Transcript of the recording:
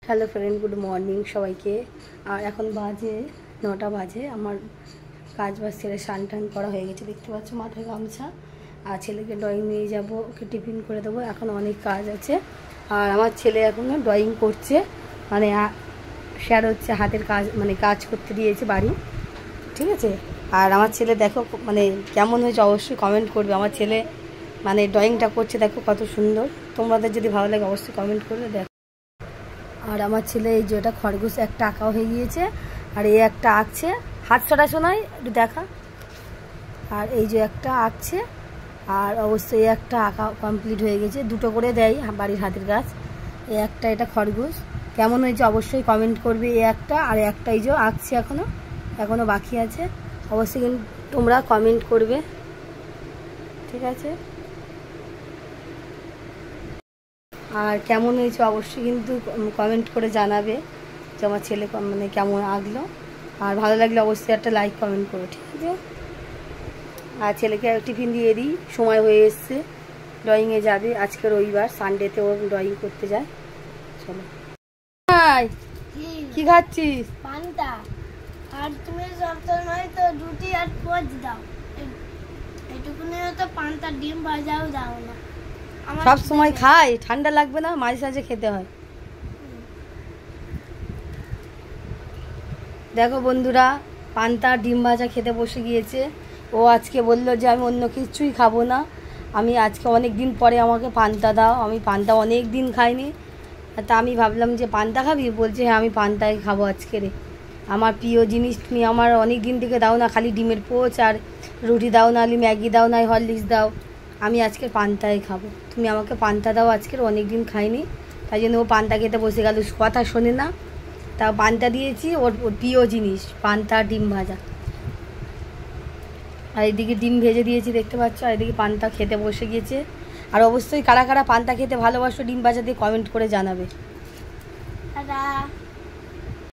Hello friend, good morning সবাইকে। আর এখন বাজে 9টা বাজে। আমার কাজ বাজ ছেলে স্নান টান করা হয়ে গেছে, দেখতে পাচ্ছ মাথায় গামছা। আর ছেলেকে ড্রয়িং নিয়ে যাব, ওকে টিফিন করে দেবো। এখন অনেক কাজ আছে। আর আমার ছেলে এখনও ড্রয়িং করছে, মানে স্যার হচ্ছে হাতের কাজ, মানে কাজ করতে দিয়েছে বাড়ি, ঠিক আছে। আর আমার ছেলে দেখো মানে কেমন হয়েছে অবশ্যই কমেন্ট করবে। আমার ছেলে মানে ড্রয়িংটা করছে, দেখো কত সুন্দর। তোমাদের যদি ভালো লাগে অবশ্যই কমেন্ট করবে। দেখো, আর আমার ছেলে এই যে এটা খরগোশ একটা আঁকাও হয়ে গিয়েছে, আর এই একটা আঁকছে, হাত ছড়া শোনায় একটু দেখা। আর এই যে একটা আঁকছে, আর অবশ্যই একটা আঁকা কমপ্লিট হয়ে গেছে। দুটো করে দেয় বাড়ির হাতের গাছ। এই একটা, এটা খরগোশ কেমন হয়েছে অবশ্যই কমেন্ট করবে। এই একটা, আর একটা এই যে আঁকছে এখনও বাকি আছে, অবশ্যই কিন্তু তোমরা কমেন্ট করবে, ঠিক আছে। আর কেমন হয়েছে অবশ্যই কিন্তু কমেন্ট করে জানাবে যে আমার ছেলে মানে কেমন আঁকলো। আর ভালো লাগলে অবশ্যই একটা লাইক কমেন্ট করো, ঠিক আছে। আর ছেলেকে টিফিন দিয়ে দিই, সময় হয়ে এসছে, ড্রয়িংয়ে যাবে। আজকে রবিবার, সানডেতে ও ড্রয়িং করতে যায়। চলো। কি খাচ্ছিস? পান্তা। আর তুমি সবসময় তো রুটি আর পোচ দাও, এইটুকুনি তো পান্তা ডিম ভাজাও দাও না। সব সময় খাই, ঠান্ডা লাগবে না, মাঝে সাঝে খেতে হয়। দেখো বন্ধুরা, পান্তা ডিম ভাজা খেতে বসে গিয়েছে। ও আজকে বলল যে আমি অন্য কিছুই খাবো না, আমি আজকে অনেক দিন পরে আমাকে পান্তা দাও। আমি পান্তা অনেক দিন খাইনি, তা আমি ভাবলাম যে পান্তা খাবি, বলছে হ্যাঁ আমি পান্তাই খাবো আজকে রে। আমার প্রিয় জিনিস তুমি আমার অনেক দিন থেকে দাও না, খালি ডিমের পোচ আর রুটি দাও, না হলে ম্যাগি দাও, না হরলিক্স দাও। আমি আজকে পান্তাই খাবো, তুমি আমাকে পান্তা দাও, আজকের অনেক দিন খাইনি। তাই জন্য ও পান্তা খেতে বসে গেল, কথা শোনে না। তা পান্তা দিয়েছি, ওর প্রিয় জিনিস পান্তা ডিম ভাজা। আর এদিকে ডিম ভেজে দিয়েছি দেখতে পাচ্ছ, আর এদিকে পান্তা খেতে বসে গিয়েছে। আর অবশ্যই কারা কারা পান্তা খেতে ভালোবাসো ডিম ভাজা দিয়ে কমেন্ট করে জানাবে।